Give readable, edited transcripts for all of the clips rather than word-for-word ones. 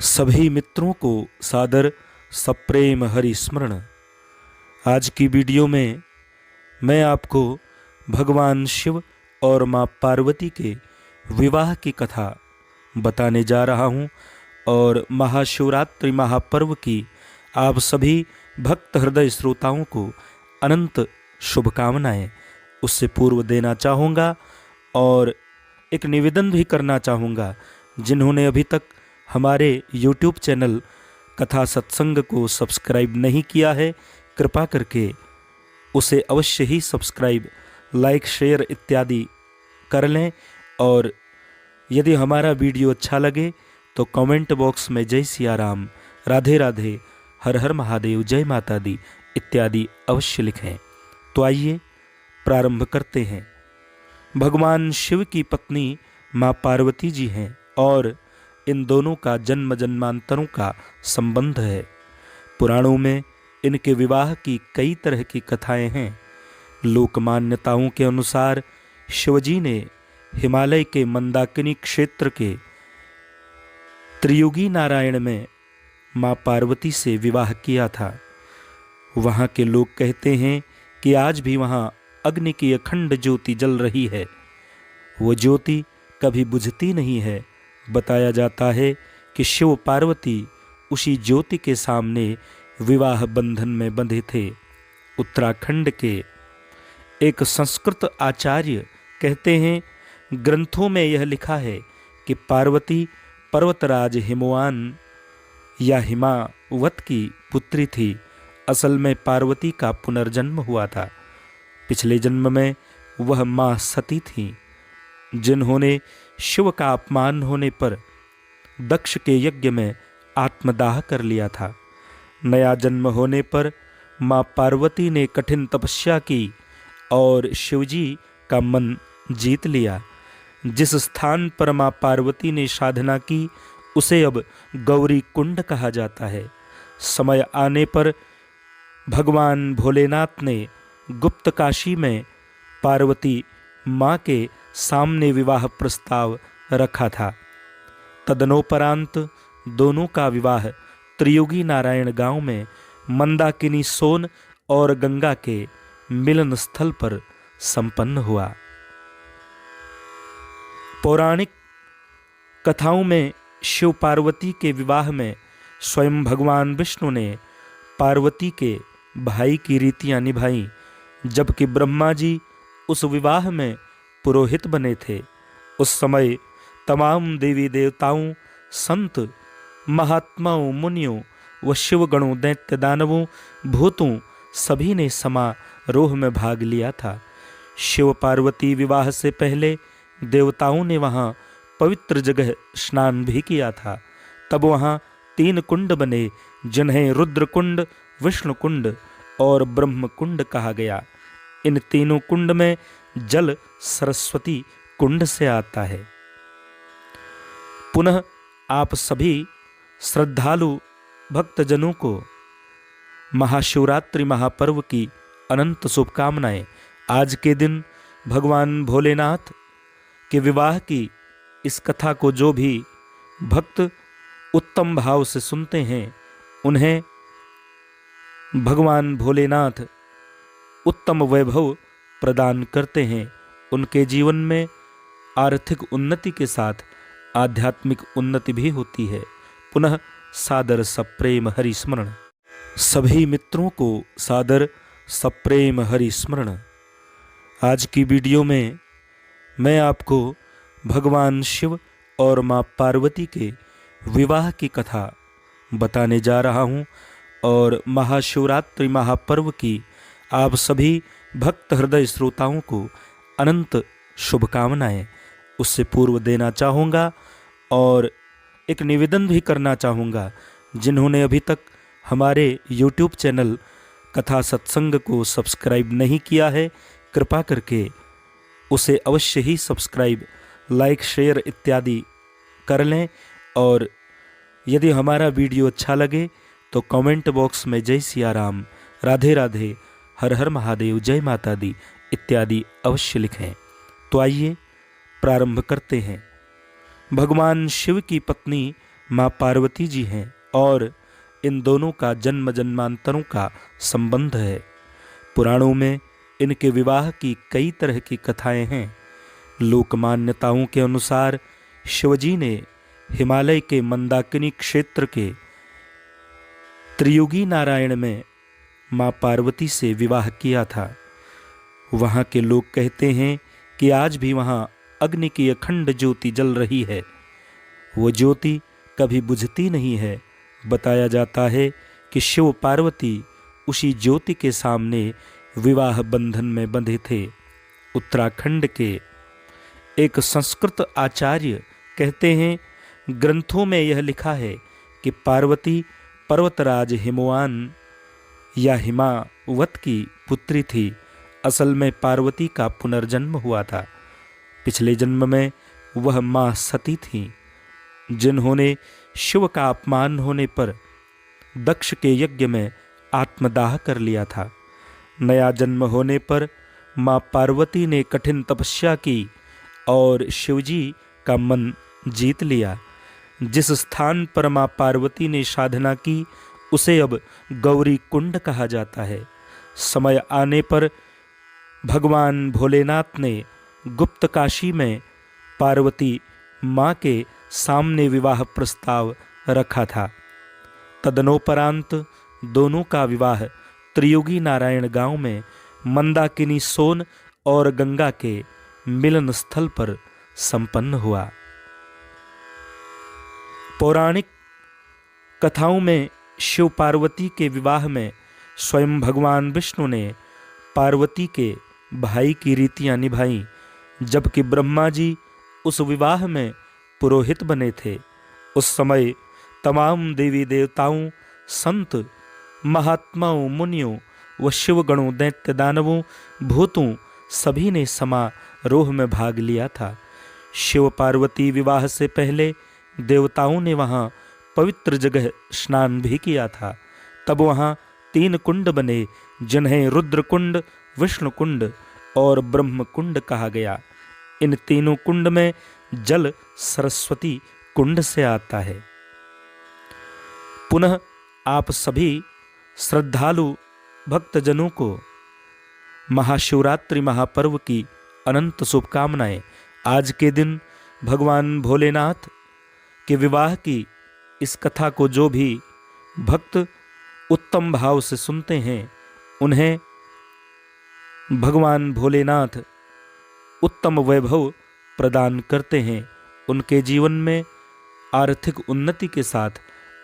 सभी मित्रों को सादर सप्रेम हरि स्मरण। आज की वीडियो में मैं आपको भगवान शिव और माँ पार्वती के विवाह की कथा बताने जा रहा हूँ और महाशिवरात्रि महापर्व की आप सभी भक्त हृदय श्रोताओं को अनंत शुभकामनाएं उससे पूर्व देना चाहूँगा और एक निवेदन भी करना चाहूँगा, जिन्होंने अभी तक हमारे YouTube चैनल कथा सत्संग को सब्सक्राइब नहीं किया है, कृपा करके उसे अवश्य ही सब्सक्राइब, लाइक, शेयर इत्यादि कर लें। और यदि हमारा वीडियो अच्छा लगे तो कमेंट बॉक्स में जय सिया राम, राधे राधे, हर हर महादेव, जय माता दी इत्यादि अवश्य लिखें। तो आइए प्रारंभ करते हैं। भगवान शिव की पत्नी माँ पार्वती जी हैं और इन दोनों का जन्म जन्मांतरों का संबंध है। पुराणों में इनके विवाह की कई तरह की कथाएं हैं। लोक मान्यताओं के अनुसार शिवजी ने हिमालय के मंदाकिनी क्षेत्र के त्रियुगी नारायण में माँ पार्वती से विवाह किया था। वहाँ के लोग कहते हैं कि आज भी वहाँ अग्नि की अखंड ज्योति जल रही है। वो ज्योति कभी बुझती नहीं है। बताया जाता है कि शिव पार्वती उसी ज्योति के सामने विवाह बंधन में बंधे थे। उत्तराखंड के एक संस्कृत आचार्य कहते हैं, ग्रंथों में यह लिखा है कि पार्वती पर्वतराज हिमवान या हिमावत की पुत्री थी। असल में पार्वती का पुनर्जन्म हुआ था। पिछले जन्म में वह माँ सती थीं, जिन्होंने शिव का अपमान होने पर दक्ष के यज्ञ में आत्मदाह कर लिया था। नया जन्म होने पर माँ पार्वती ने कठिन तपस्या की और शिवजी का मन जीत लिया। जिस स्थान पर माँ पार्वती ने साधना की उसे अब गौरी कुंड कहा जाता है। समय आने पर भगवान भोलेनाथ ने गुप्त काशी में पार्वती माँ के सामने विवाह प्रस्ताव रखा था। तदनोपरांत दोनों का विवाह त्रियुगी नारायण गांव में मंदाकिनी सोन और गंगा के मिलन स्थल पर संपन्न हुआ। पौराणिक कथाओं में शिव पार्वती के विवाह में स्वयं भगवान विष्णु ने पार्वती के भाई की रीतियां निभाई, जबकि ब्रह्मा जी उस विवाह में पुरोहित बने थे। उस समय तमाम देवी देवताओं, संत, महात्माओं, मुनियों व शिवगणों, दैत्य दानवों, भूतों सभी ने समारोह में भाग लिया था। शिव पार्वती विवाह से पहले देवताओं ने वहाँ पवित्र जगह स्नान भी किया था। तब वहाँ 3 कुंड बने, जिन्हें रुद्र कुंड, विष्णु कुंड और ब्रह्म कुंड कहा गया। इन तीनों कुंड में जल सरस्वती कुंड से आता है। पुनः आप सभी श्रद्धालु भक्तजनों को महाशिवरात्रि महापर्व की अनंत शुभकामनाएं। आज के दिन भगवान भोलेनाथ के विवाह की इस कथा को जो भी भक्त उत्तम भाव से सुनते हैं, उन्हें भगवान भोलेनाथ उत्तम वैभव प्रदान करते हैं। उनके जीवन में आर्थिक उन्नति के साथ आध्यात्मिक उन्नति भी होती है। पुनः सादर सप्रेम हरि स्मरण। सभी मित्रों को सादर सप्रेम हरि स्मरण। आज की वीडियो में मैं आपको भगवान शिव और माँ पार्वती के विवाह की कथा बताने जा रहा हूँ और महाशिवरात्रि महापर्व की आप सभी भक्त हृदय श्रोताओं को अनंत शुभकामनाएं उससे पूर्व देना चाहूँगा और एक निवेदन भी करना चाहूँगा, जिन्होंने अभी तक हमारे YouTube चैनल कथा सत्संग को सब्सक्राइब नहीं किया है, कृपा करके उसे अवश्य ही सब्सक्राइब, लाइक, शेयर इत्यादि कर लें। और यदि हमारा वीडियो अच्छा लगे तो कमेंट बॉक्स में जय सिया राम, राधे राधे, हर हर महादेव, जय माता दी इत्यादि अवश्य लिखें। तो आइए प्रारंभ करते हैं। भगवान शिव की पत्नी माँ पार्वती जी हैं और इन दोनों का जन्म जन्मांतरों का संबंध है। पुराणों में इनके विवाह की कई तरह की कथाएं हैं। लोक मान्यताओं के अनुसार शिवजी ने हिमालय के मंदाकिनी क्षेत्र के त्रियुगी नारायण में माँ पार्वती से विवाह किया था। वहाँ के लोग कहते हैं कि आज भी वहाँ अग्नि की अखंड ज्योति जल रही है। वो ज्योति कभी बुझती नहीं है। बताया जाता है कि शिव पार्वती उसी ज्योति के सामने विवाह बंधन में बंधे थे। उत्तराखंड के एक संस्कृत आचार्य कहते हैं, ग्रंथों में यह लिखा है कि पार्वती पर्वतराज हिमवान या हिमावत की पुत्री थी। असल में पार्वती का पुनर्जन्म हुआ था। पिछले जन्म में वह मां सती थीं, जिन्होंने शिव का अपमान होने पर दक्ष के यज्ञ में आत्मदाह कर लिया था। नया जन्म होने पर मां पार्वती ने कठिन तपस्या की और शिवजी का मन जीत लिया। जिस स्थान पर मां पार्वती ने साधना की उसे अब गौरी कुंड कहा जाता है। समय आने पर भगवान भोलेनाथ ने गुप्त काशी में पार्वती मां के सामने विवाह प्रस्ताव रखा था। तदनोपरांत दोनों का विवाह त्रियुगी नारायण गांव में मंदाकिनी सोन और गंगा के मिलन स्थल पर संपन्न हुआ। पौराणिक कथाओं में शिव पार्वती के विवाह में स्वयं भगवान विष्णु ने पार्वती के भाई की रीतियां निभाई, जबकि ब्रह्मा जी उस विवाह में पुरोहित बने थे। उस समय तमाम देवी देवताओं, संत, महात्माओं, मुनियों व शिवगणों, दैत्य दानवों, भूतों सभी ने समारोह में भाग लिया था। शिव पार्वती विवाह से पहले देवताओं ने वहां पवित्र जगह स्नान भी किया था। तब वहां 3 कुंड बने, जिन्हें रुद्र कुंड, विष्णु कुंड और ब्रह्म कुंड कहा गया। इन तीनों कुंड में जल सरस्वती कुंड से आता है। पुनः आप सभी श्रद्धालु भक्तजनों को महाशिवरात्रि महापर्व की अनंत शुभकामनाएं। आज के दिन भगवान भोलेनाथ के विवाह की इस कथा को जो भी भक्त उत्तम भाव से सुनते हैं, उन्हें भगवान भोलेनाथ उत्तम वैभव प्रदान करते हैं। उनके जीवन में आर्थिक उन्नति के साथ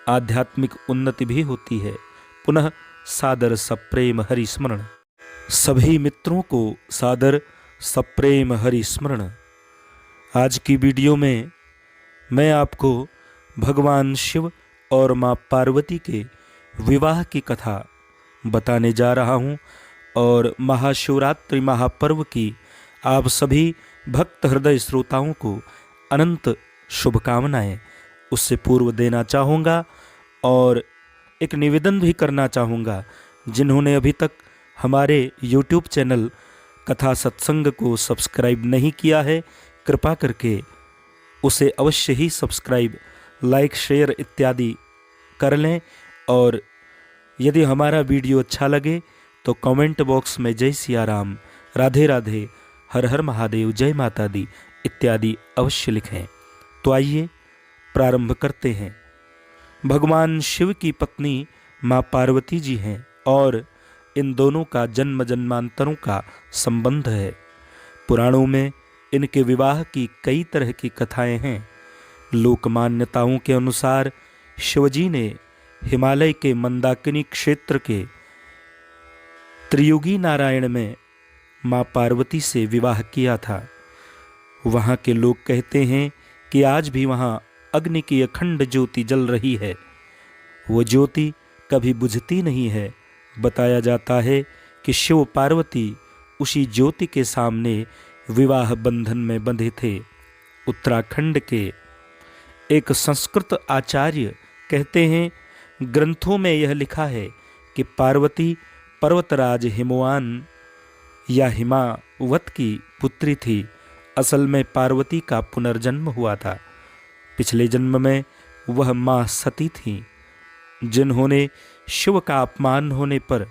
आध्यात्मिक उन्नति भी होती है। पुनः सादर सप्रेम हरि स्मरण। सभी मित्रों को सादर सप्रेम हरि स्मरण। आज की वीडियो में मैं आपको भगवान शिव और माँ पार्वती के विवाह की कथा बताने जा रहा हूँ और महाशिवरात्रि महापर्व की आप सभी भक्त हृदय श्रोताओं को अनंत शुभकामनाएं उससे पूर्व देना चाहूँगा और एक निवेदन भी करना चाहूँगा। जिन्होंने अभी तक हमारे YouTube चैनल कथा सत्संग को सब्सक्राइब नहीं किया है, कृपा करके उसे अवश्य ही सब्सक्राइब, लाइक, शेयर इत्यादि कर लें। और यदि हमारा वीडियो अच्छा लगे तो कमेंट बॉक्स में जय सिया राम, राधे राधे, हर हर महादेव, जय माता दी इत्यादि अवश्य लिखें। तो आइए प्रारंभ करते हैं। भगवान शिव की पत्नी माँ पार्वती जी हैं और इन दोनों का जन्म जन्मांतरों का संबंध है। पुराणों में इनके विवाह की कई तरह की कथाएं हैं। लोक मान्यताओं के अनुसार शिवजी ने हिमालय के मंदाकिनी क्षेत्र के त्रियुगी नारायण में माँ पार्वती से विवाह किया था। वहाँ के लोग कहते हैं कि आज भी वहाँ अग्नि की अखंड ज्योति जल रही है। वो ज्योति कभी बुझती नहीं है। बताया जाता है कि शिव पार्वती उसी ज्योति के सामने विवाह बंधन में बंधे थे। उत्तराखंड के एक संस्कृत आचार्य कहते हैं, ग्रंथों में यह लिखा है कि पार्वती पर्वतराज हिमवान या हिमावत की पुत्री थी। असल में पार्वती का पुनर्जन्म हुआ था। पिछले जन्म में वह मां सती थीं, जिन्होंने शिव का अपमान होने पर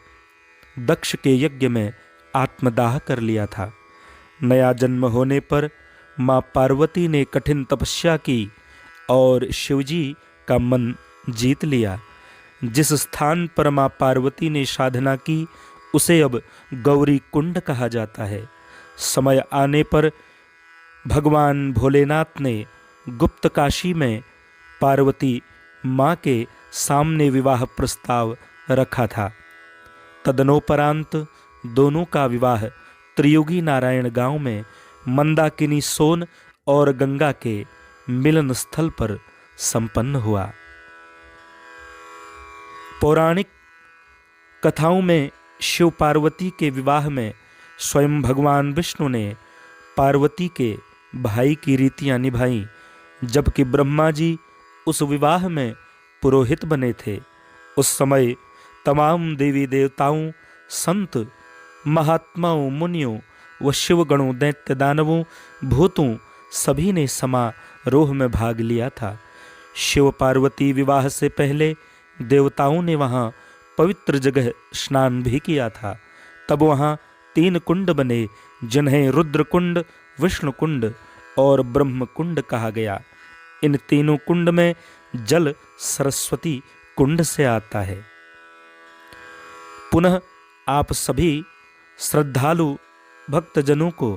दक्ष के यज्ञ में आत्मदाह कर लिया था। नया जन्म होने पर मां पार्वती ने कठिन तपस्या की और शिवजी का मन जीत लिया। जिस स्थान पर मां पार्वती ने साधना की उसे अब गौरी कुंड कहा जाता है। समय आने पर भगवान भोलेनाथ ने गुप्त काशी में पार्वती मां के सामने विवाह प्रस्ताव रखा था। तदनोपरांत दोनों का विवाह त्रियुगी नारायण गांव में मंदाकिनी सोन और गंगा के मिलन स्थल पर संपन्न हुआ। पौराणिक कथाओं में शिव पार्वती के विवाह में स्वयं भगवान विष्णु ने पार्वती के भाई की रीतियां निभाई, जबकि ब्रह्मा जी उस विवाह में पुरोहित बने थे। उस समय तमाम देवी देवताओं, संत, महात्माओं, मुनियों व शिवगणों, दैत्य दानवों, भूतों सभी ने समारोह में भाग लिया था। शिव पार्वती विवाह से पहले देवताओं ने वहां पवित्र जगह स्नान भी किया था। तब वहां 3 कुंड बने, जिन्हें रुद्र कुंड, विष्णु कुंड और ब्रह्म कुंड कहा गया। इन तीनों कुंड में जल सरस्वती कुंड से आता है। पुनः आप सभी श्रद्धालु भक्तजनों को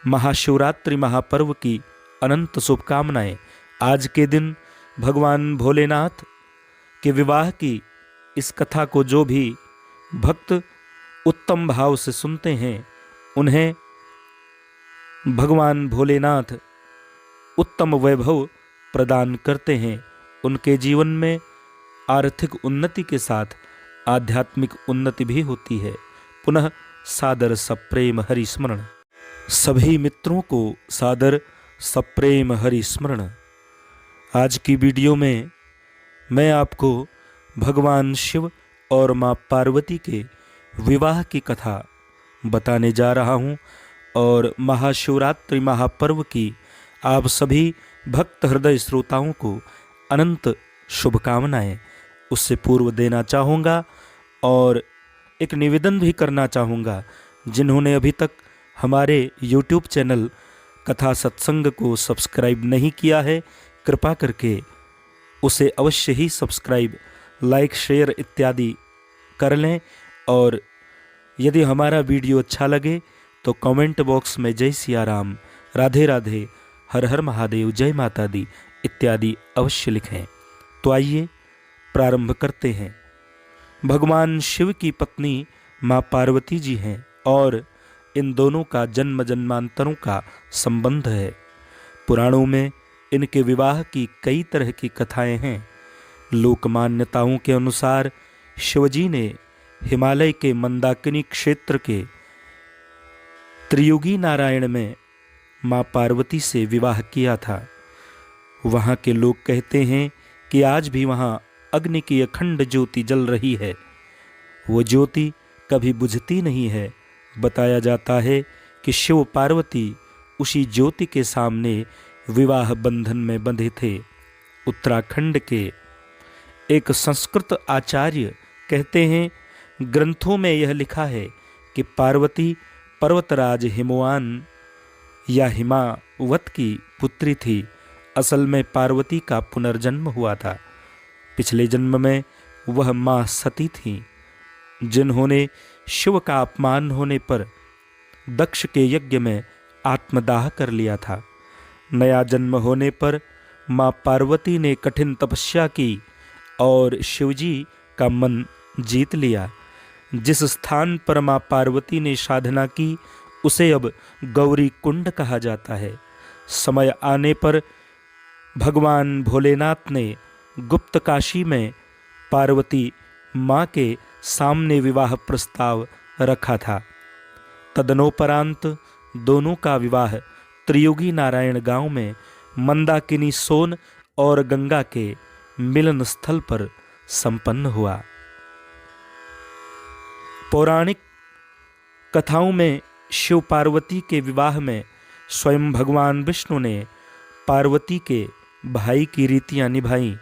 महाशिवरात्रि महापर्व की अनंत शुभकामनाएं। आज के दिन भगवान भोलेनाथ के विवाह की इस कथा को जो भी भक्त उत्तम भाव से सुनते हैं, उन्हें भगवान भोलेनाथ उत्तम वैभव प्रदान करते हैं। उनके जीवन में आर्थिक उन्नति के साथ आध्यात्मिक उन्नति भी होती है। पुनः सादर सप्रेम हरि स्मरण। सभी मित्रों को सादर सप्रेम हरि स्मरण। आज की वीडियो में मैं आपको भगवान शिव और मां पार्वती के विवाह की कथा बताने जा रहा हूं और महाशिवरात्रि महापर्व की आप सभी भक्त हृदय श्रोताओं को अनंत शुभकामनाएं उससे पूर्व देना चाहूँगा और एक निवेदन भी करना चाहूँगा। जिन्होंने अभी तक हमारे YouTube चैनल कथा सत्संग को सब्सक्राइब नहीं किया है, कृपा करके उसे अवश्य ही सब्सक्राइब, लाइक, शेयर इत्यादि कर लें। और यदि हमारा वीडियो अच्छा लगे तो कमेंट बॉक्स में जय सिया राम, राधे राधे, हर हर महादेव, जय माता दी इत्यादि अवश्य लिखें। तो आइए प्रारंभ करते हैं। भगवान शिव की पत्नी मां पार्वती जी हैं और इन दोनों का जन्म जन्मांतरों का संबंध है। पुराणों में इनके विवाह की कई तरह की कथाएं हैं। लोक मान्यताओं के अनुसार शिवजी ने हिमालय के मंदाकिनी क्षेत्र के त्रियुगी नारायण में मां पार्वती से विवाह किया था। वहां के लोग कहते हैं कि आज भी वहां अग्नि की अखंड ज्योति जल रही है। वो ज्योति कभी बुझती नहीं है। बताया जाता है कि शिव पार्वती उसी ज्योति के सामने विवाह बंधन में बंधे थे। उत्तराखंड के एक संस्कृत आचार्य कहते हैं, ग्रंथों में यह लिखा है कि पार्वती पर्वतराज हिमवान या हिमावत की पुत्री थी। असल में पार्वती का पुनर्जन्म हुआ था। पिछले जन्म में वह मां सती थीं, जिन्होंने शिव का अपमान होने पर दक्ष के यज्ञ में आत्मदाह कर लिया था। नया जन्म होने पर मां पार्वती ने कठिन तपस्या की और शिवजी का मन जीत लिया। जिस स्थान पर मां पार्वती ने साधना की उसे अब गौरी कुंड कहा जाता है। समय आने पर भगवान भोलेनाथ ने गुप्त काशी में पार्वती मां के सामने विवाह प्रस्ताव रखा था। तदनोपरांत दोनों का विवाह त्रियुगी नारायण गांव में मंदाकिनी सोन और गंगा के मिलन स्थल पर संपन्न हुआ। पौराणिक कथाओं में शिव पार्वती के विवाह में स्वयं भगवान विष्णु ने पार्वती के भाई की रीतियां निभाई,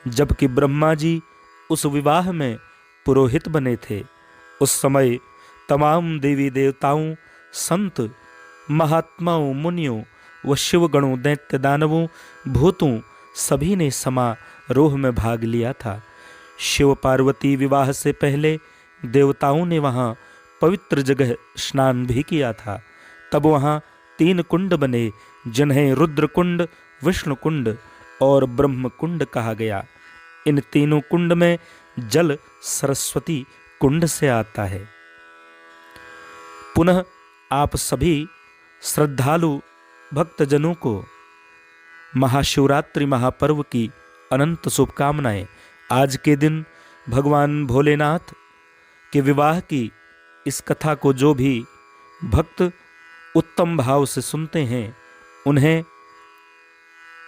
जबकि ब्रह्मा जी उस विवाह में पुरोहित बने थे। उस समय तमाम देवी देवताओं, संत, महात्माओं, मुनियों व शिवगणों, दैत्य दानवों, भूतों सभी ने समारोह में भाग लिया था। शिव पार्वती विवाह से पहले देवताओं ने वहां पवित्र जगह स्नान भी किया था। तब वहां 3 कुंड बने, जिन्हें रुद्र कुंड, विष्णु कुंड और ब्रह्म कुंड कहा गया। इन तीनों कुंड में जल सरस्वती कुंड से आता है। पुनः आप सभी श्रद्धालु भक्तजनों को महाशिवरात्रि महापर्व की अनंत शुभकामनाएं। आज के दिन भगवान भोलेनाथ के विवाह की इस कथा को जो भी भक्त उत्तम भाव से सुनते हैं, उन्हें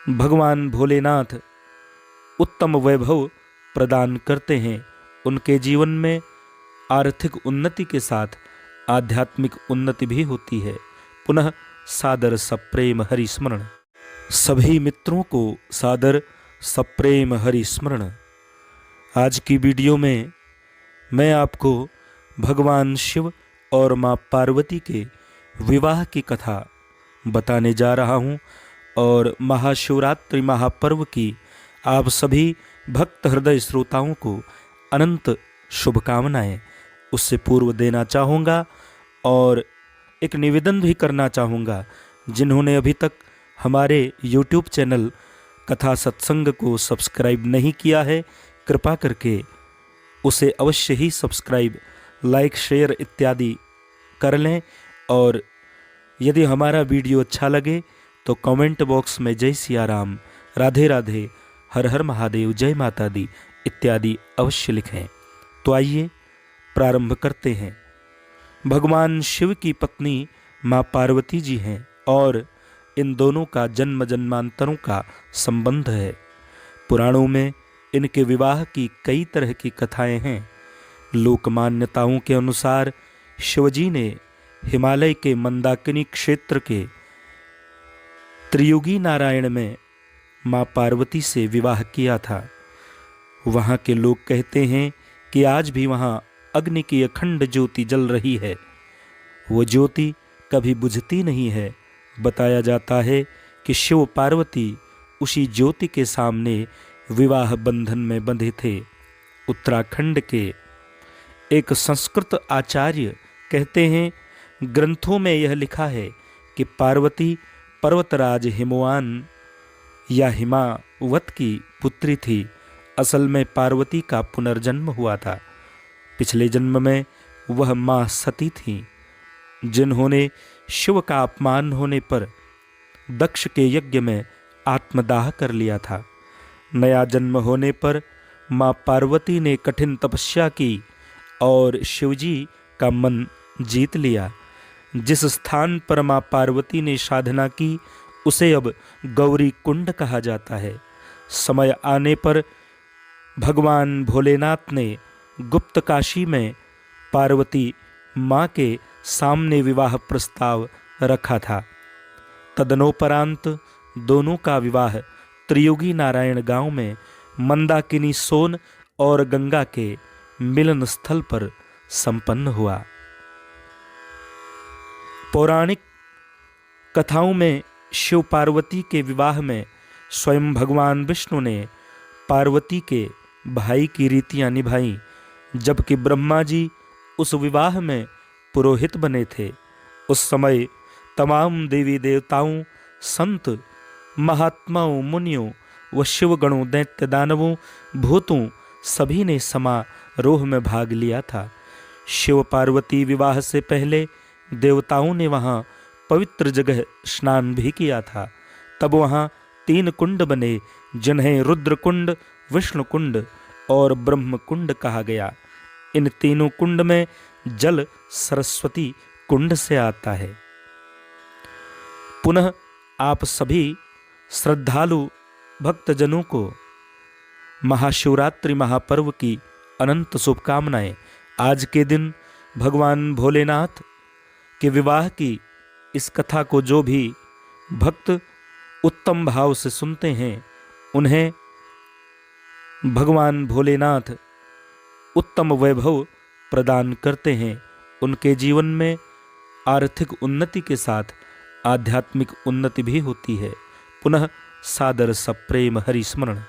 भगवान भोलेनाथ उत्तम वैभव प्रदान करते हैं। उनके जीवन में आर्थिक उन्नति के साथ आध्यात्मिक उन्नति भी होती है। पुनः सादर सप्रेम हरि स्मरण। सभी मित्रों को सादर सप्रेम हरि स्मरण। आज की वीडियो में मैं आपको भगवान शिव और माँ पार्वती के विवाह की कथा बताने जा रहा हूँ और महाशिवरात्रि महापर्व की आप सभी भक्त हृदय श्रोताओं को अनंत शुभकामनाएं उससे पूर्व देना चाहूँगा और एक निवेदन भी करना चाहूँगा। जिन्होंने अभी तक हमारे YouTube चैनल कथा सत्संग को सब्सक्राइब नहीं किया है, कृपा करके उसे अवश्य ही सब्सक्राइब, लाइक, शेयर इत्यादि कर लें। और यदि हमारा वीडियो अच्छा लगे तो कमेंट बॉक्स में जय सिया राम, राधे राधे, हर हर महादेव, जय माता दी इत्यादि अवश्य लिखें। तो आइए प्रारंभ करते हैं। भगवान शिव की पत्नी माँ पार्वती जी हैं और इन दोनों का जन्म जन्मांतरों का संबंध है। पुराणों में इनके विवाह की कई तरह की कथाएं हैं। लोक मान्यताओं के अनुसार शिवजी ने हिमालय के मंदाकिनी क्षेत्र के त्रियुगी नारायण में माँ पार्वती से विवाह किया था। वहाँ के लोग कहते हैं कि आज भी वहाँ अग्नि की अखंड ज्योति जल रही है। वो ज्योति कभी बुझती नहीं है। बताया जाता है कि शिव पार्वती उसी ज्योति के सामने विवाह बंधन में बंधे थे। उत्तराखंड के एक संस्कृत आचार्य कहते हैं, ग्रंथों में यह लिखा है कि पार्वती पर्वतराज हिमवान या हिमावत की पुत्री थी। असल में पार्वती का पुनर्जन्म हुआ था। पिछले जन्म में वह माँ सती थीं, जिन्होंने शिव का अपमान होने पर दक्ष के यज्ञ में आत्मदाह कर लिया था। नया जन्म होने पर माँ पार्वती ने कठिन तपस्या की और शिवजी का मन जीत लिया। जिस स्थान पर माँ पार्वती ने साधना की उसे अब गौरी कुंड कहा जाता है। समय आने पर भगवान भोलेनाथ ने गुप्त काशी में पार्वती माँ के सामने विवाह प्रस्ताव रखा था। तदनोपरांत दोनों का विवाह त्रियुगी नारायण गांव में मंदाकिनी सोन और गंगा के मिलन स्थल पर संपन्न हुआ। पौराणिक कथाओं में शिव पार्वती के विवाह में स्वयं भगवान विष्णु ने पार्वती के भाई की रीतियां निभाई, जबकि ब्रह्मा जी उस विवाह में पुरोहित बने थे। उस समय तमाम देवी देवताओं, संत, महात्माओं, मुनियों व शिवगणों, दैत्य दानवों, भूतों सभी ने समारोह में भाग लिया था। शिव पार्वती विवाह से पहले देवताओं ने वहां पवित्र जगह स्नान भी किया था। तब वहां 3 कुंड बने, जिन्हें रुद्र कुंड, विष्णु कुंड और ब्रह्म कुंड कहा गया। इन तीनों कुंड में जल सरस्वती कुंड से आता है। पुनः आप सभी श्रद्धालु भक्तजनों को महाशिवरात्रि महापर्व की अनंत शुभकामनाएं। आज के दिन भगवान भोलेनाथ के विवाह की इस कथा को जो भी भक्त उत्तम भाव से सुनते हैं, उन्हें भगवान भोलेनाथ उत्तम वैभव प्रदान करते हैं। उनके जीवन में आर्थिक उन्नति के साथ आध्यात्मिक उन्नति भी होती है। पुनः सादर सप्रेम हरि स्मरण।